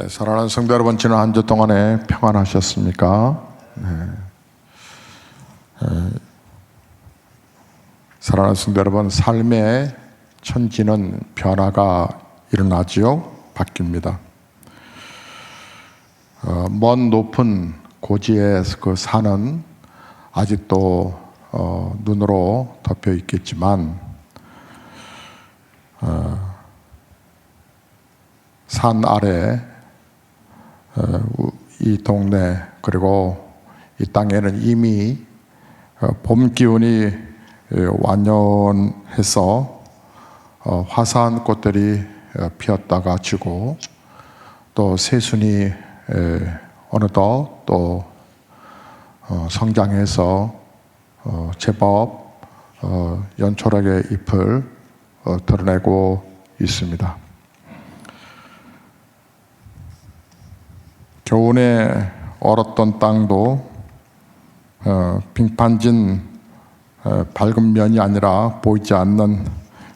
네, 사랑하는 성도 여러분, 지난 한 주 동안에 평안하셨습니까? 네. 사랑하는 성도 여러분, 삶의 천지는 변화가 일어나지요, 바뀝니다. 먼 높은 고지의 그 산은 아직도 눈으로 덮여 있겠지만 산 아래 이 동네 그리고 이 땅에는 이미 봄 기운이 완연해서 화사한 꽃들이 피었다가 지고 또 새순이 어느덧 또 성장해서 제법 연초록의 잎을 드러내고 있습니다. 겨우내 얼었던 땅도 빙판진 밝은 면이 아니라 보이지 않는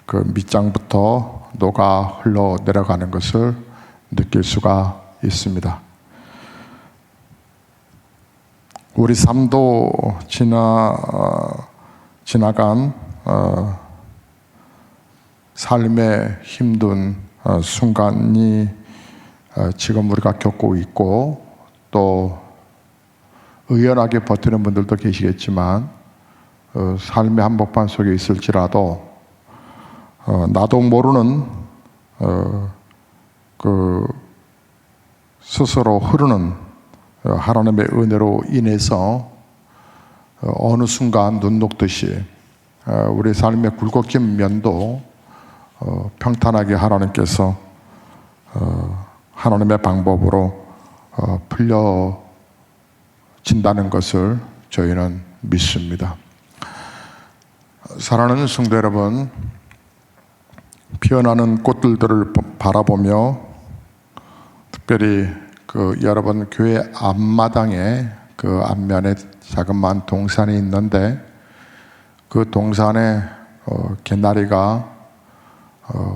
그 밑장부터 녹아 흘러 내려가는 것을 느낄 수가 있습니다. 우리 삶도 지나간 삶의 힘든 순간이 지금 우리가 겪고 있고 또 의연하게 버티는 분들도 계시겠지만 삶의 한복판 속에 있을지라도 나도 모르는 그 스스로 흐르는 하나님의 은혜로 인해서 어느 순간 눈 녹듯이 우리 삶의 굴곡진 면도 평탄하게 하나님께서 하나님의 방법으로 풀려진다는 것을 저희는 믿습니다. 사랑하는 성도 여러분, 피어나는 꽃들을 바라보며 특별히 그 여러분 교회 앞마당에 그 앞면에 자그마한 동산이 있는데 그 동산에 개나리가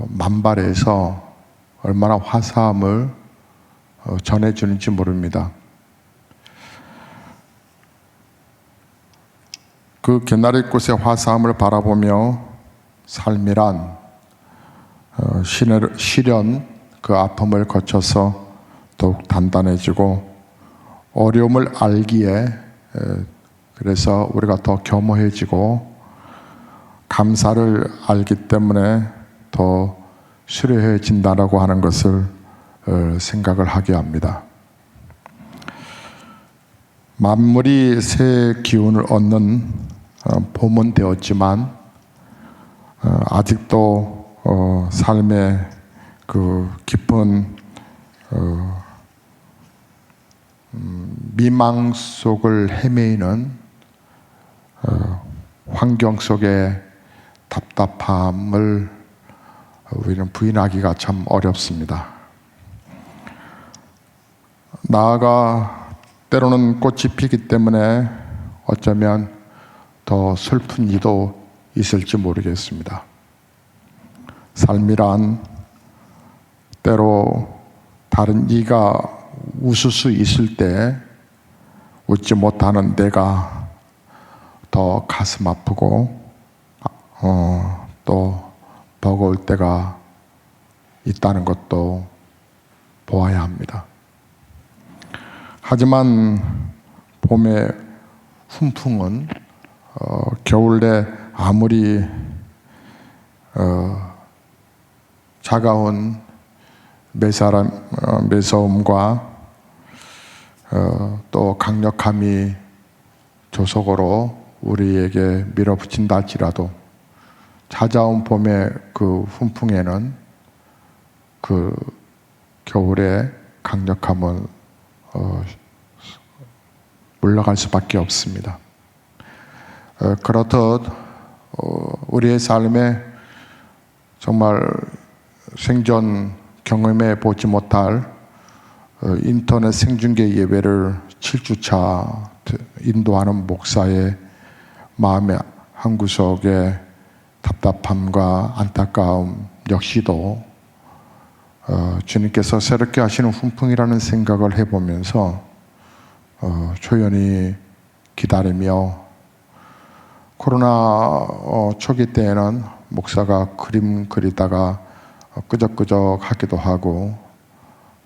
만발해서 얼마나 화사함을 전해주는지 모릅니다. 그 개나리꽃의 화사함을 바라보며 삶이란 시련, 그 아픔을 거쳐서 더욱 단단해지고 어려움을 알기에 그래서 우리가 더 겸허해지고 감사를 알기 때문에 더 수려해진다라고 하는 것을 생각을 하게 합니다. 만물이 새 기운을 얻는 봄은 되었지만 아직도 삶의 그 깊은 미망 속을 헤매이는 환경 속의 답답함을 우리는 부인하기가 참 어렵습니다. 나아가 때로는 꽃이 피기 때문에 어쩌면 더 슬픈 이도 있을지 모르겠습니다. 삶이란 때로 다른 이가 웃을 수 있을 때 웃지 못하는 내가 더 가슴 아프고 또 버거울 때가 있다는 것도 보아야 합니다. 하지만 봄의 훈풍은 겨울에 아무리 차가운 매서움과 또 강력함이 조속으로 우리에게 밀어붙인다 할지라도 찾아온 봄의 그 훈풍에는 그 겨울의 강력함은 물러갈 수밖에 없습니다. 그렇듯 우리의 삶에 정말 생전 경험해 보지 못할 인터넷 생중계 예배를 7주차 인도하는 목사의 마음의 한구석에 답답함과 안타까움 역시도 주님께서 새롭게 하시는 훈풍이라는 생각을 해보면서 조연히 기다리며, 코로나 초기 때에는 목사가 그림 그리다가 끄적끄적 하기도 하고,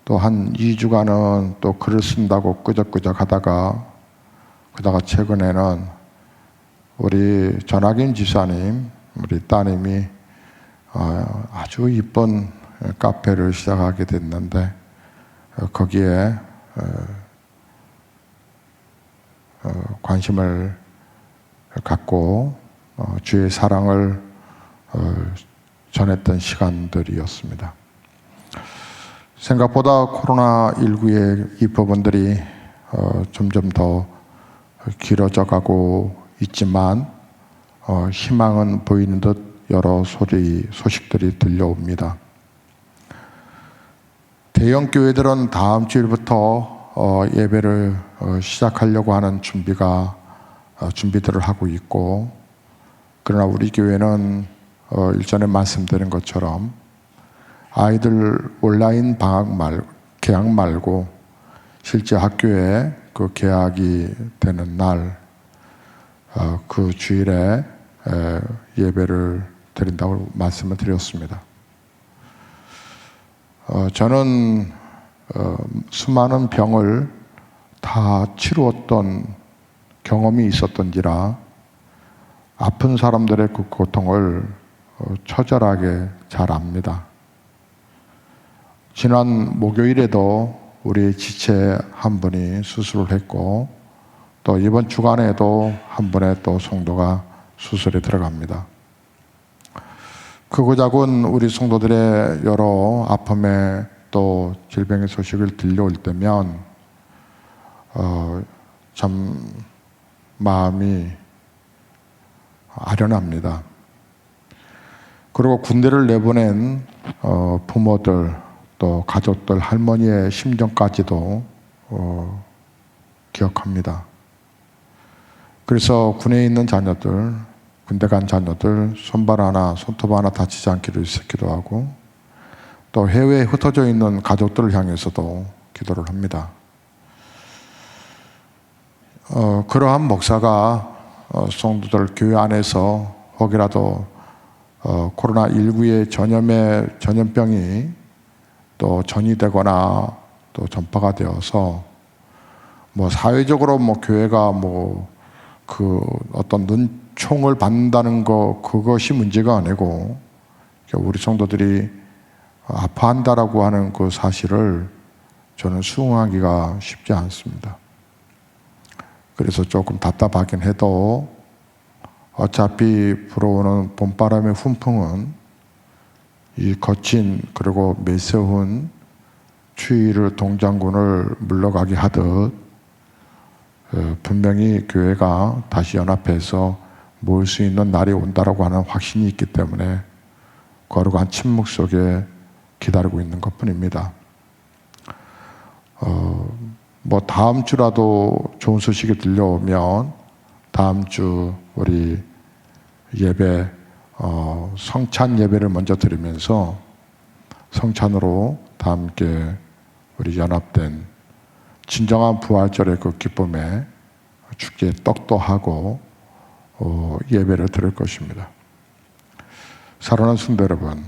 또 한 2주간은 또 글을 쓴다고 끄적끄적 하다가, 그러다가 최근에는 우리 전학인 지사님, 우리 따님이 아주 이쁜 카페를 시작하게 됐는데, 거기에 관심을 갖고 주의 사랑을 전했던 시간들이었습니다. 생각보다 코로나19의 이 부분들이 점점 더 길어져 가고 있지만 희망은 보이는 듯 여러 소식들이 들려옵니다. 대형 교회들은 다음 주일부터 예배를 시작하려고 하는 준비들을 하고 있고, 그러나 우리 교회는 일전에 말씀드린 것처럼 아이들 온라인 개학 말고 실제 학교에 그 개학이 되는 날, 그 주일에 예배를 드린다고 말씀을 드렸습니다. 저는 수많은 병을 다 치루었던 경험이 있었던지라 아픈 사람들의 그 고통을 처절하게 잘 압니다. 지난 목요일에도 우리 지체 한 분이 수술을 했고, 또 이번 주간에도 한 분의 또 성도가 수술에 들어갑니다. 크고 작은 우리 성도들의 여러 아픔에 또 질병의 소식을 들려올 때면 참 마음이 아련합니다. 그리고 군대를 내보낸 부모들, 또 가족들, 할머니의 심정까지도 기억합니다. 그래서 군에 있는 자녀들, 군대 간 자녀들 손발 하나, 손톱 하나 다치지 않기를 기도하고, 또 해외에 흩어져 있는 가족들을 향해서도 기도를 합니다. 그러한 목사가 성도들 교회 안에서 혹이라도 코로나19의 전염병이 또 전이되거나 또 전파가 되어서 사회적으로 교회가 그 어떤 눈총을 받는다는 그것이 문제가 아니고, 우리 성도들이 아파한다라고 하는 그 사실을 저는 수긍하기가 쉽지 않습니다. 그래서 조금 답답하긴 해도 어차피 불어오는 봄바람의 훈풍은 이 거친 그리고 매서운 추위를 동장군을 물러가게 하듯 분명히 교회가 다시 연합해서 모일 수 있는 날이 온다라고 하는 확신이 있기 때문에 거룩한 침묵 속에 기다리고 있는 것뿐입니다. 다음 주라도 좋은 소식이 들려오면 다음 주 우리 예배 성찬 예배를 먼저 드리면서 성찬으로 다 함께 우리 연합된 진정한 부활절의 그 기쁨에 주께 떡도 하고 예배를 드릴 것입니다. 사랑하는 성도 여러분,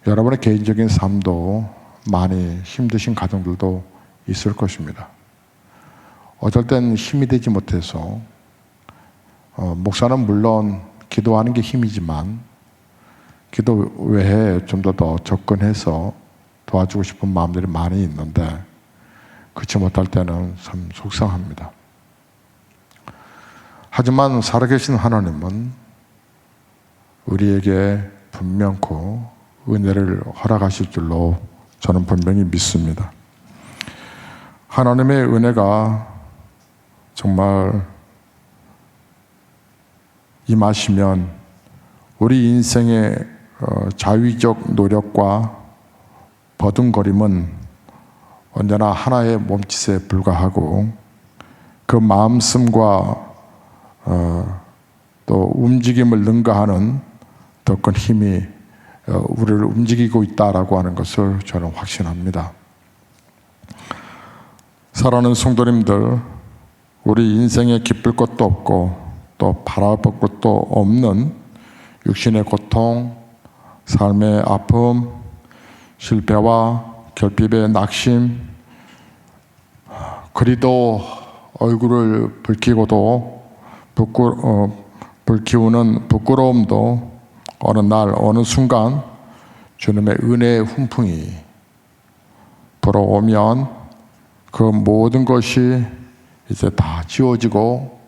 여러분의 개인적인 삶도 많이 힘드신 가정들도 있을 것입니다. 어떨 땐 힘이 되지 못해서 목사는 물론 기도하는 게 힘이지만 기도 외에 좀 더 접근해서 도와주고 싶은 마음들이 많이 있는데 그렇지 못할 때는 참 속상합니다. 하지만 살아계신 하나님은 우리에게 분명코 은혜를 허락하실 줄로 저는 분명히 믿습니다. 하나님의 은혜가 정말 임하시면 우리 인생의 자위적 노력과 버둥거림은 언제나 하나의 몸짓에 불과하고, 그 마음씀과 또 움직임을 능가하는 더 큰 힘이 우리를 움직이고 있다라고 하는 것을 저는 확신합니다. 사랑하는 성도님들, 우리 인생에 기쁠 것도 없고 또 바라볼 것도 없는 육신의 고통, 삶의 아픔, 실패와 결핍의 낙심, 그리도 얼굴을 붉히고도 불키우는 부끄러움도 어느 날 어느 순간 주님의 은혜의 훈풍이 불어오면 그 모든 것이 이제 다 지워지고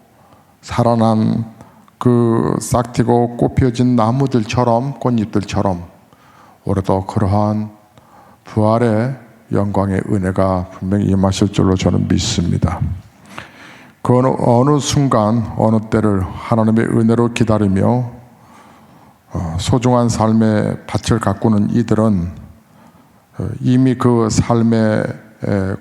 살아난 그 싹트고 꽃피어진 나무들처럼, 꽃잎들처럼 올해도 그러한 부활의 영광의 은혜가 분명히 임하실 줄로 저는 믿습니다. 그 어느 순간 어느 때를 하나님의 은혜로 기다리며 소중한 삶의 밭을 가꾸는 이들은 이미 그 삶의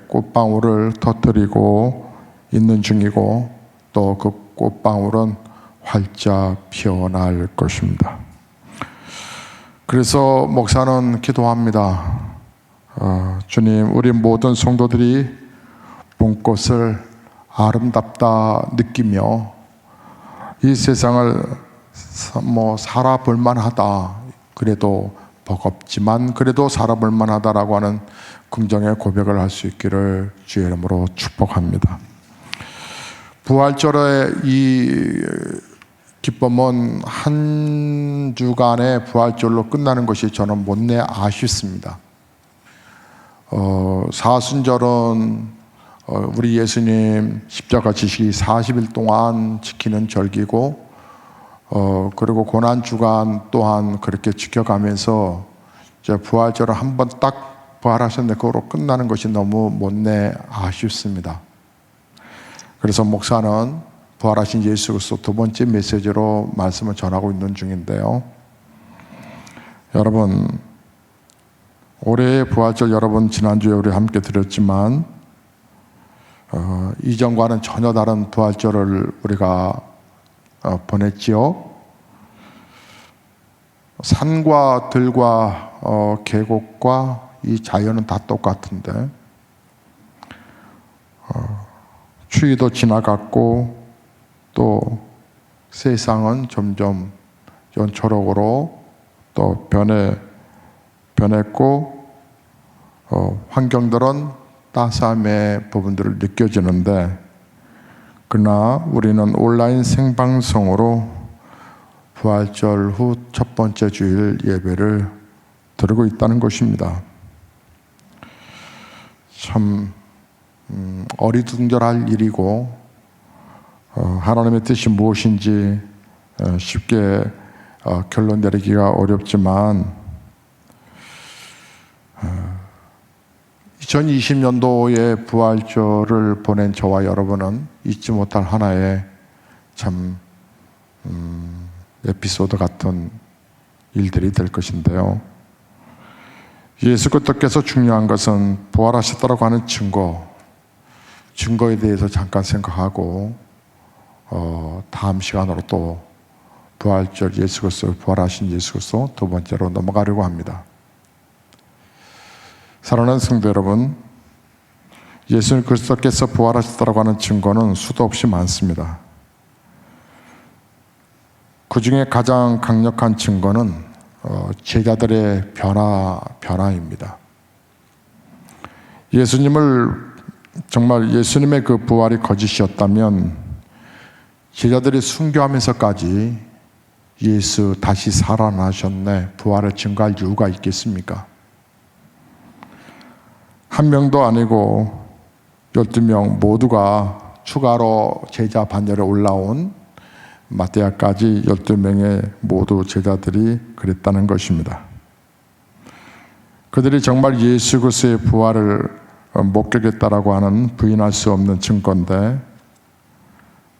꽃방울을 터뜨리고 있는 중이고 또 그 꽃방울은 활짝 피어날 것입니다. 그래서 목사는 기도합니다. 주님, 우리 모든 성도들이 봄꽃을 아름답다 느끼며 이 세상을 살아볼 만하다, 그래도 버겁지만 그래도 살아볼 만하다라고 하는 긍정의 고백을 할 수 있기를 주의 이름으로 축복합니다. 부활절의 이 기쁨은 한 주간의 부활절로 끝나는 것이 저는 못내 아쉽습니다. 사순절은 우리 예수님 십자가 지시기 40일 동안 지키는 절기고 그리고 고난주간 또한 그렇게 지켜가면서 이제 부활절을 한번 딱 부활하셨는데 그거로 끝나는 것이 너무 못내 아쉽습니다. 그래서 목사는 부활하신 예수 그리스도 두 번째 메시지로 말씀을 전하고 있는 중인데요. 여러분, 올해의 부활절 여러분 지난주에 우리 함께 드렸지만 이전과는 전혀 다른 부활절을 우리가 보냈지요. 산과 들과 계곡과 이 자연은 다 똑같은데 추위도 지나갔고 또 세상은 점점 연초록으로 또 변했고 환경들은 따스함의 부분들을 느껴지는데 그러나 우리는 온라인 생방송으로 부활절 후 첫 번째 주일 예배를 드리고 있다는 것입니다. 참 어리둥절할 일이고 하나님의 뜻이 무엇인지 쉽게 결론 내리기가 어렵지만 2020년도에 부활절을 보낸 저와 여러분은 잊지 못할 하나의 참 에피소드 같은 일들이 될 것인데요. 예수 그리스도께서 중요한 것은 부활하셨다고 하는 증거에 대해서 잠깐 생각하고 다음 시간으로 또 부활절 예수 그리스도, 부활하신 예수 그리스도 두 번째로 넘어가려고 합니다. 사랑하는 성도 여러분, 예수 그리스도께서 부활하셨다고 하는 증거는 수도 없이 많습니다. 그 중에 가장 강력한 증거는 제자들의 변화입니다. 정말 예수님의 그 부활이 거짓이었다면 제자들이 순교하면서까지 예수 다시 살아나셨네, 부활을 증거할 이유가 있겠습니까? 한 명도 아니고 12명 모두가 추가로 제자 반열에 올라온 마태아까지 12명의 모두 제자들이 그랬다는 것입니다. 그들이 정말 예수 그리스도의 부활을 목격했다라고 하는 부인할 수 없는 증거인데,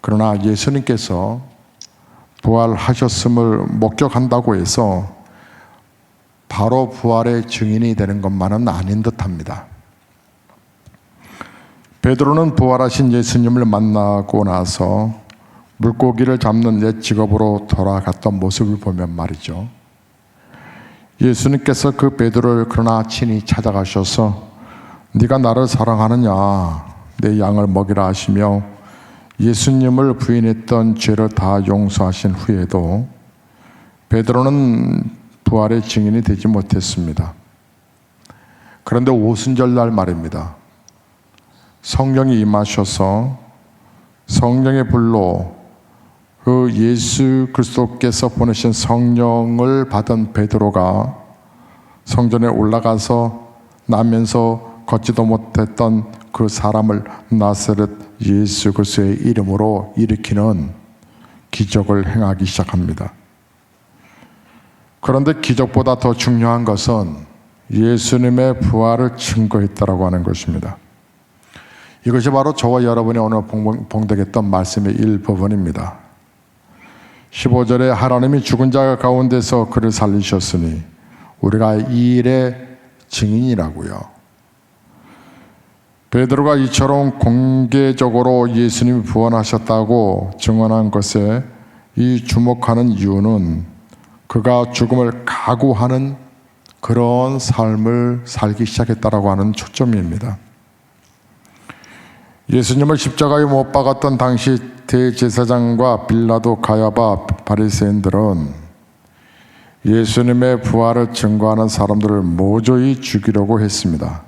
그러나 예수님께서 부활하셨음을 목격한다고 해서 바로 부활의 증인이 되는 것만은 아닌 듯합니다. 베드로는 부활하신 예수님을 만나고 나서 물고기를 잡는 옛 직업으로 돌아갔던 모습을 보면 말이죠, 예수님께서 그 베드로를 그러나 친히 찾아가셔서 네가 나를 사랑하느냐, 내 양을 먹이라 하시며 예수님을 부인했던 죄를 다 용서하신 후에도 베드로는 부활의 증인이 되지 못했습니다. 그런데 오순절날 말입니다. 성령이 임하셔서 성령의 불로 그 예수 그리스도께서 보내신 성령을 받은 베드로가 성전에 올라가서 나면서 걷지도 못했던 그 사람을 나사렛 예수 그리스도의 이름으로 일으키는 기적을 행하기 시작합니다. 그런데 기적보다 더 중요한 것은 예수님의 부활을 증거했다라고 하는 것입니다. 이것이 바로 저와 여러분이 오늘 봉독했던 말씀의 일부분입니다. 15절에 하나님이 죽은 자 가운데서 그를 살리셨으니 우리가 이 일의 증인이라고요. 베드로가 이처럼 공개적으로 예수님이 부활하셨다고 증언한 것에 이 주목하는 이유는 그가 죽음을 각오하는 그런 삶을 살기 시작했다라고 하는 초점입니다. 예수님을 십자가에 못 박았던 당시 대제사장과 빌라도, 가야바, 바리새인들은 예수님의 부활을 증거하는 사람들을 모조리 죽이려고 했습니다.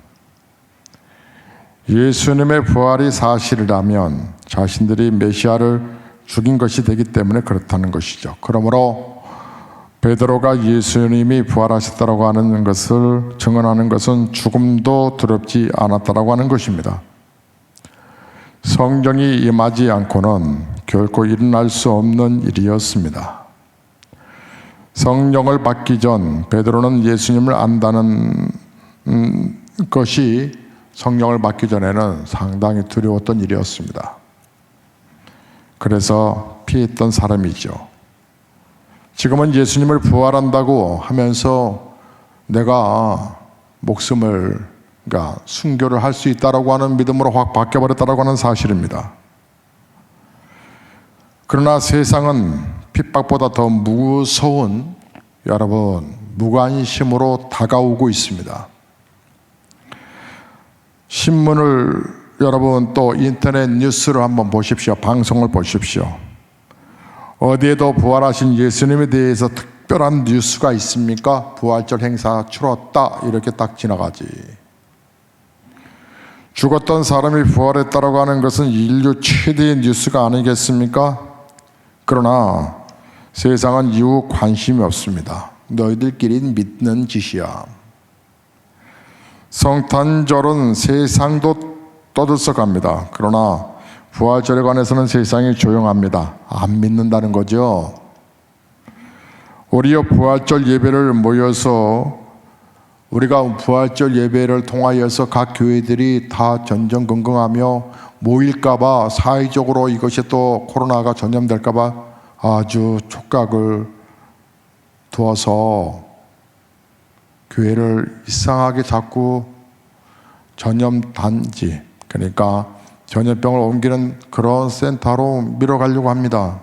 예수님의 부활이 사실이라면 자신들이 메시아를 죽인 것이 되기 때문에 그렇다는 것이죠. 그러므로 베드로가 예수님이 부활하셨다고 하는 것을 증언하는 것은 죽음도 두렵지 않았다라고 하는 것입니다. 성령이 임하지 않고는 결코 일어날 수 없는 일이었습니다. 성령을 받기 전 베드로는 예수님을 안다는 것이 성령을 받기 전에는 상당히 두려웠던 일이었습니다. 그래서 피했던 사람이죠. 지금은 예수님을 부활한다고 하면서 내가 목숨을 순교를 할 수 있다라고 하는 믿음으로 확 바뀌어버렸다라고 하는 사실입니다. 그러나 세상은 핍박보다 더 무서운 여러분 무관심으로 다가오고 있습니다. 신문을 여러분 또 인터넷 뉴스를 한번 보십시오. 방송을 보십시오. 어디에도 부활하신 예수님에 대해서 특별한 뉴스가 있습니까? 부활절 행사 치렀다 이렇게 딱 지나가지. 죽었던 사람이 부활했다라고 하는 것은 인류 최대의 뉴스가 아니겠습니까? 그러나 세상은 이후 관심이 없습니다. 너희들끼리 믿는 짓이야. 성탄절은 세상도 떠들썩합니다. 그러나 부활절에 관해서는 세상이 조용합니다. 안 믿는다는 거죠. 우리가 부활절 예배를 모여서 우리가 부활절 예배를 통하여서 각 교회들이 다 전전긍긍하며 모일까봐 사회적으로 이것이 또 코로나가 전염될까봐 아주 촉각을 두어서 교회를 이상하게 자꾸 전염단지, 그러니까 전염병을 옮기는 그런 센터로 밀어가려고 합니다.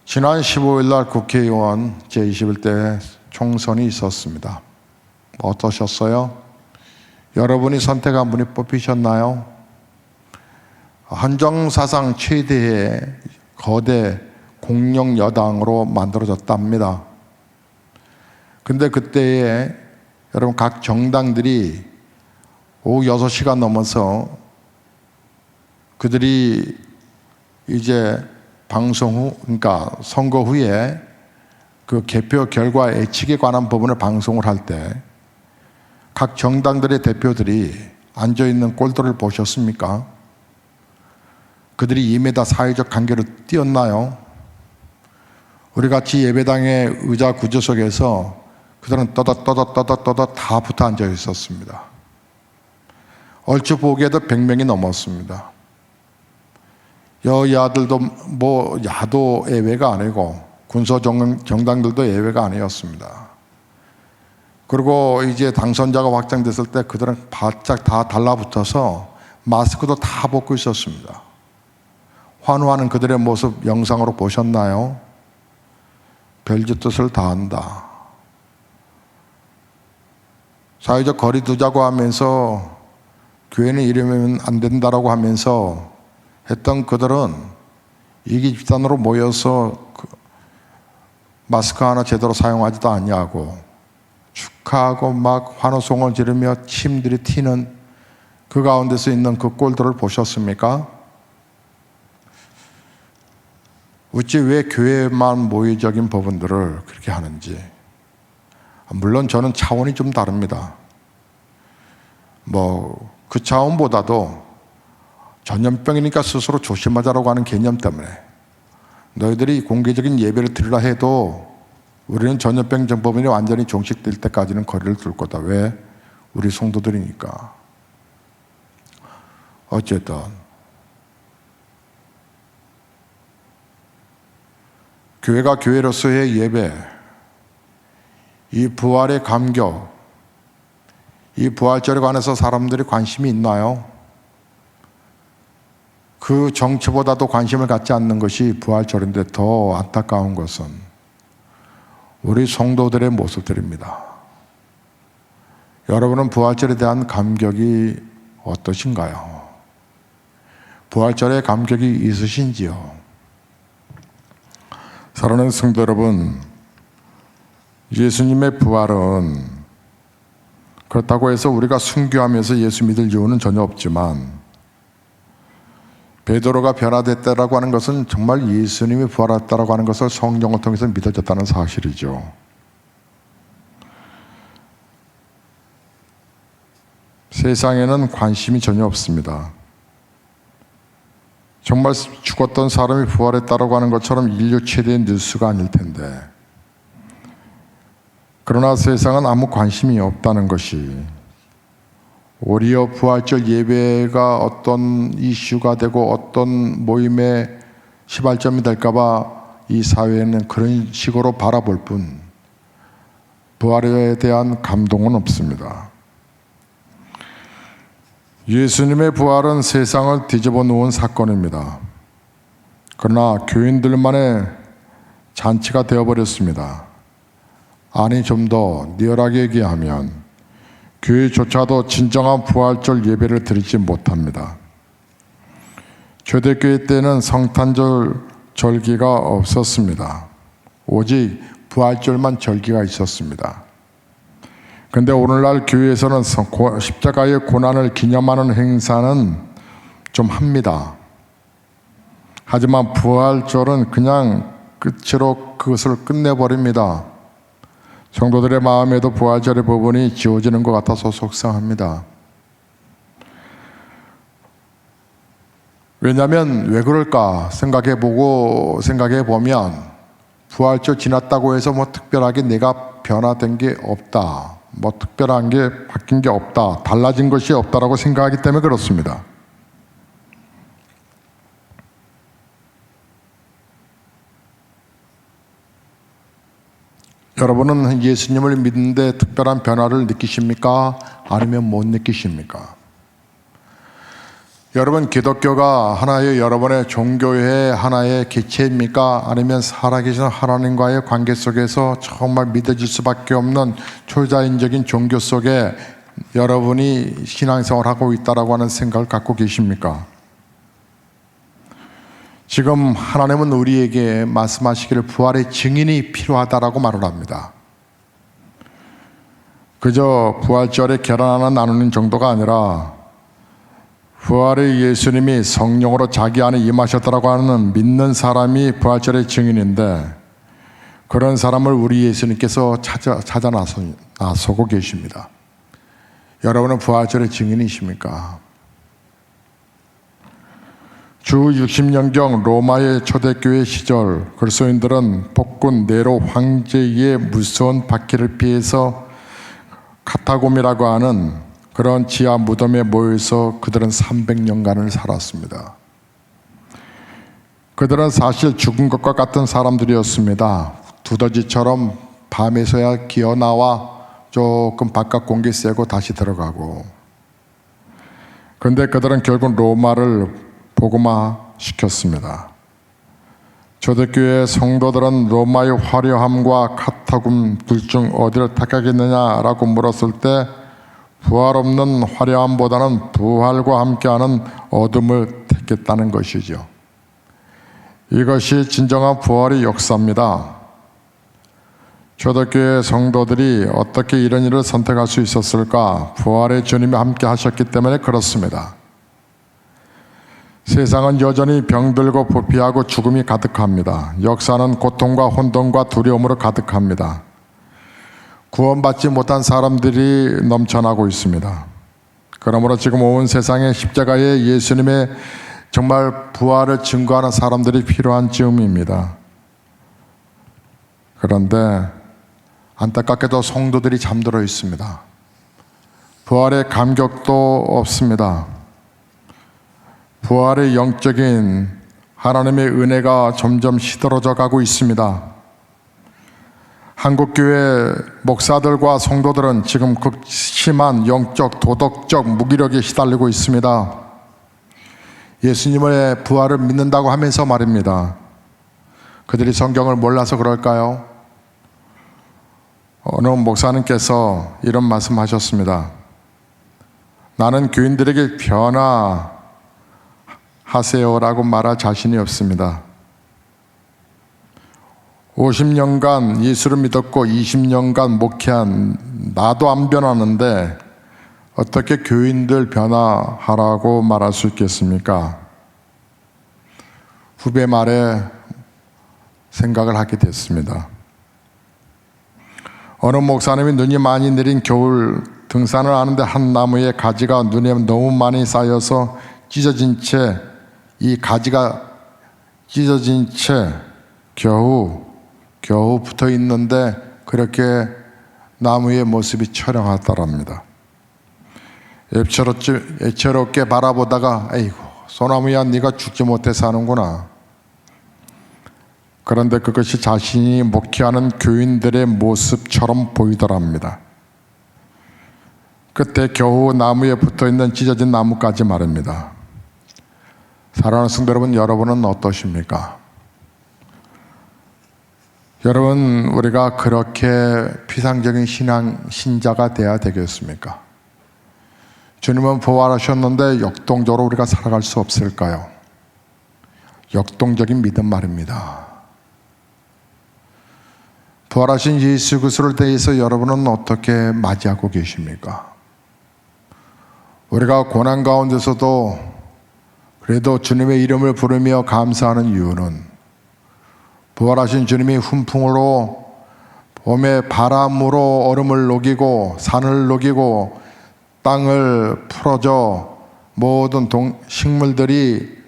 지난 15일 날 국회의원 제21대 총선이 있었습니다. 어떠셨어요? 여러분이 선택한 분이 뽑히셨나요? 헌정사상 최대의 거대 공룡 여당으로 만들어졌답니다. 근데 그때에 여러분 각 정당들이 오후 6시가 넘어서 그들이 이제 방송 후, 그러니까 선거 후에 그 개표 결과 예측에 관한 부분을 방송을 할 때 각 정당들의 대표들이 앉아있는 꼴들을 보셨습니까? 그들이 2m 사회적 간격을 띄었나요? 우리같이 예배당의 의자 구조석에서 그들은 떠다 다 붙어 앉아 있었습니다. 얼추 보기에도 100명이 넘었습니다. 여야들도 뭐 야도 예외가 아니고 군소정당들도 예외가 아니었습니다. 그리고 이제 당선자가 확정됐을 때 그들은 바짝 다 달라붙어서 마스크도 다 벗고 있었습니다. 환호하는 그들의 모습 영상으로 보셨나요? 별짓 뜻을 다 한다. 사회적 거리 두자고 하면서 교회는 이러면 안 된다라고 하면서 했던 그들은 이기 집단으로 모여서 마스크 하나 제대로 사용하지도 않냐고 축하하고 막 환호성을 지르며 침들이 튀는 그 가운데서 있는 그 꼴들을 보셨습니까? 어찌 왜 교회만 모의적인 부분들을 그렇게 하는지. 물론 저는 차원이 좀 다릅니다. 그 차원보다도 전염병이니까 스스로 조심하자라고 하는 개념 때문에 너희들이 공개적인 예배를 드리라 해도 우리는 전염병 정법이 완전히 종식될 때까지는 거리를 둘 거다. 왜? 우리 성도들이니까. 어쨌든 교회가 교회로서의 예배, 이 부활의 감격, 이 부활절에 관해서 사람들이 관심이 있나요? 그 정치보다도 관심을 갖지 않는 것이 부활절인데 더 안타까운 것은 우리 성도들의 모습들입니다. 여러분은 부활절에 대한 감격이 어떠신가요? 부활절에 감격이 있으신지요? 사랑하는 성도 여러분, 예수님의 부활은 그렇다고 해서 우리가 순교하면서 예수 믿을 이유는 전혀 없지만 베드로가 변화됐다라고 하는 것은 정말 예수님이 부활했다라고 하는 것을 성경을 통해서 믿어졌다는 사실이죠. 세상에는 관심이 전혀 없습니다. 정말 죽었던 사람이 부활했다라고 하는 것처럼 인류 최대의 뉴스가 아닐 텐데, 그러나 세상은 아무 관심이 없다는 것이 오히려 부활절 예배가 어떤 이슈가 되고 어떤 모임의 시발점이 될까봐 이 사회에는 그런 식으로 바라볼 뿐 부활에 대한 감동은 없습니다. 예수님의 부활은 세상을 뒤집어 놓은 사건입니다. 그러나 교인들만의 잔치가 되어버렸습니다. 아니, 좀 더 리얼하게 얘기하면 교회조차도 진정한 부활절 예배를 드리지 못합니다. 초대교회 때는 성탄절 절기가 없었습니다. 오직 부활절만 절기가 있었습니다. 그런데 오늘날 교회에서는 십자가의 고난을 기념하는 행사는 좀 합니다. 하지만 부활절은 그냥 끝으로 그것을 끝내버립니다. 성도들의 마음에도 부활절의 부분이 지워지는 것 같아서 속상합니다. 왜냐하면 왜 그럴까 생각해 보면 부활절 지났다고 해서 특별하게 내가 변화된 게 없다, 특별한 게 바뀐 게 없다, 달라진 것이 없다라고 생각하기 때문에 그렇습니다. 여러분은 예수님을 믿는데 특별한 변화를 느끼십니까? 아니면 못 느끼십니까? 여러분, 기독교가 하나의 여러분의 종교의 하나의 개체입니까? 아니면 살아계신 하나님과의 관계 속에서 정말 믿어질 수밖에 없는 초자연적인 종교 속에 여러분이 신앙생활을 하고 있다라고 하는 생각을 갖고 계십니까? 지금 하나님은 우리에게 말씀하시기를 부활의 증인이 필요하다라고 말을 합니다. 그저 부활절에 계란 하나 나누는 정도가 아니라 부활의 예수님이 성령으로 자기 안에 임하셨다라고 하는 믿는 사람이 부활절의 증인인데, 그런 사람을 우리 예수님께서 찾아 나서고 계십니다. 여러분은 부활절의 증인이십니까? 주 60년경 로마의 초대교회 시절 그리스도인들은 폭군 네로 황제의 무서운 박해를 피해서 카타콤이라고 하는 그런 지하 무덤에 모여서 그들은 300년간을 살았습니다. 그들은 사실 죽은 것과 같은 사람들이었습니다. 두더지처럼 밤에서야 기어나와 조금 바깥 공기 쐬고 다시 들어가고. 그런데 그들은 결국 로마를 복음화시켰습니다. 초대교회 성도들은 로마의 화려함과 카타콤 둘 중 어디를 택하겠느냐라고 물었을 때 부활 없는 화려함보다는 부활과 함께하는 어둠을 택했다는 것이죠. 이것이 진정한 부활의 역사입니다. 초대교회 성도들이 어떻게 이런 일을 선택할 수 있었을까? 부활의 주님이 함께 하셨기 때문에 그렇습니다. 세상은 여전히 병들고 부패하고 죽음이 가득합니다. 역사는 고통과 혼돈과 두려움으로 가득합니다. 구원받지 못한 사람들이 넘쳐나고 있습니다. 그러므로 지금 온 세상에 십자가의 예수님의 정말 부활을 증거하는 사람들이 필요한 즈음입니다. 그런데 안타깝게도 성도들이 잠들어 있습니다. 부활의 감격도 없습니다. 부활의 영적인 하나님의 은혜가 점점 시들어져 가고 있습니다. 한국교회 목사들과 성도들은 지금 극심한 영적, 도덕적 무기력에 시달리고 있습니다. 예수님의 부활을 믿는다고 하면서 말입니다. 그들이 성경을 몰라서 그럴까요? 어느 목사님께서 이런 말씀하셨습니다. 나는 교인들에게 변화하세요라고 말할 자신이 없습니다. 50년간 예수를 믿었고 20년간 목회한 나도 안 변하는데 어떻게 교인들 변화하라고 말할 수 있겠습니까? 후배 말에 생각을 하게 됐습니다. 어느 목사님이 눈이 많이 내린 겨울 등산을 하는데 한 나무의 가지가 눈에 너무 많이 쌓여서 찢어진 채, 이 가지가 찢어진 채 겨우 붙어 있는데 그렇게 나무의 모습이 처량하더랍니다. 애처롭게 바라보다가 에이구 소나무야 네가 죽지 못해 사는구나. 그런데 그것이 자신이 목회하는 교인들의 모습처럼 보이더랍니다. 그때 겨우 나무에 붙어있는 찢어진 나무까지 말입니다. 사랑하는 성도 여러분, 여러분은 어떠십니까? 여러분, 우리가 그렇게 피상적인 신자가 돼야 되겠습니까? 주님은 부활하셨는데 역동적으로 우리가 살아갈 수 없을까요? 역동적인 믿음 말입니다. 부활하신 예수 그리스도를 대해서 여러분은 어떻게 맞이하고 계십니까? 우리가 고난 가운데서도 그래도 주님의 이름을 부르며 감사하는 이유는 부활하신 주님이 훈풍으로 봄의 바람으로 얼음을 녹이고 산을 녹이고 땅을 풀어줘 모든 식물들이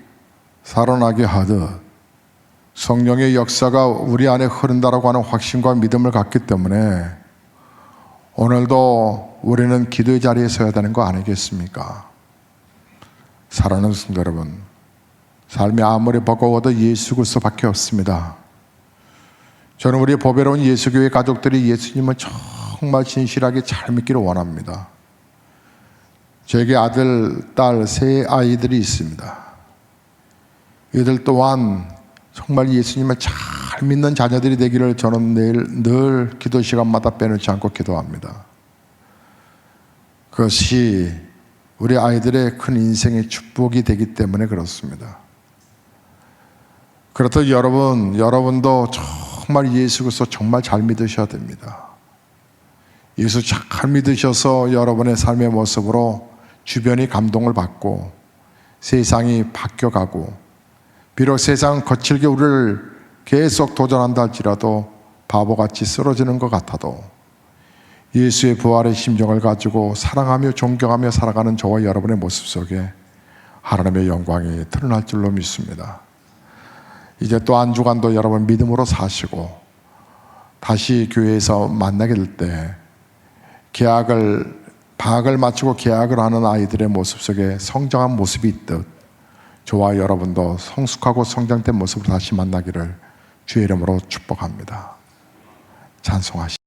살아나게 하듯 성령의 역사가 우리 안에 흐른다라고 하는 확신과 믿음을 갖기 때문에 오늘도 우리는 기도의 자리에 서야 되는 거 아니겠습니까? 사랑하는 성도 여러분, 삶이 아무리 버거워도 예수 그리스도밖에 없습니다. 저는 우리 보배로운 예수교회 가족들이 예수님을 정말 진실하게 잘 믿기를 원합니다. 저에게 아들, 딸, 세 아이들이 있습니다. 이들 또한 정말 예수님을 잘 믿는 자녀들이 되기를 저는 늘 기도 시간마다 빼놓지 않고 기도합니다. 그것이 우리 아이들의 큰 인생의 축복이 되기 때문에 그렇습니다. 그렇듯 여러분도 정말 예수 그리스도 정말 잘 믿으셔야 됩니다. 예수 잘 믿으셔서 여러분의 삶의 모습으로 주변이 감동을 받고 세상이 바뀌어가고 비록 세상은 거칠게 우리를 계속 도전한다 할지라도 바보같이 쓰러지는 것 같아도 예수의 부활의 심정을 가지고 사랑하며 존경하며 살아가는 저와 여러분의 모습 속에 하나님의 영광이 드러날 줄로 믿습니다. 이제 또 한 주간도 여러분 믿음으로 사시고 다시 교회에서 만나게 될 때 방학을 마치고 개학을 하는 아이들의 모습 속에 성장한 모습이 있듯 저와 여러분도 성숙하고 성장된 모습으로 다시 만나기를 주의 이름으로 축복합니다. 찬송하시죠.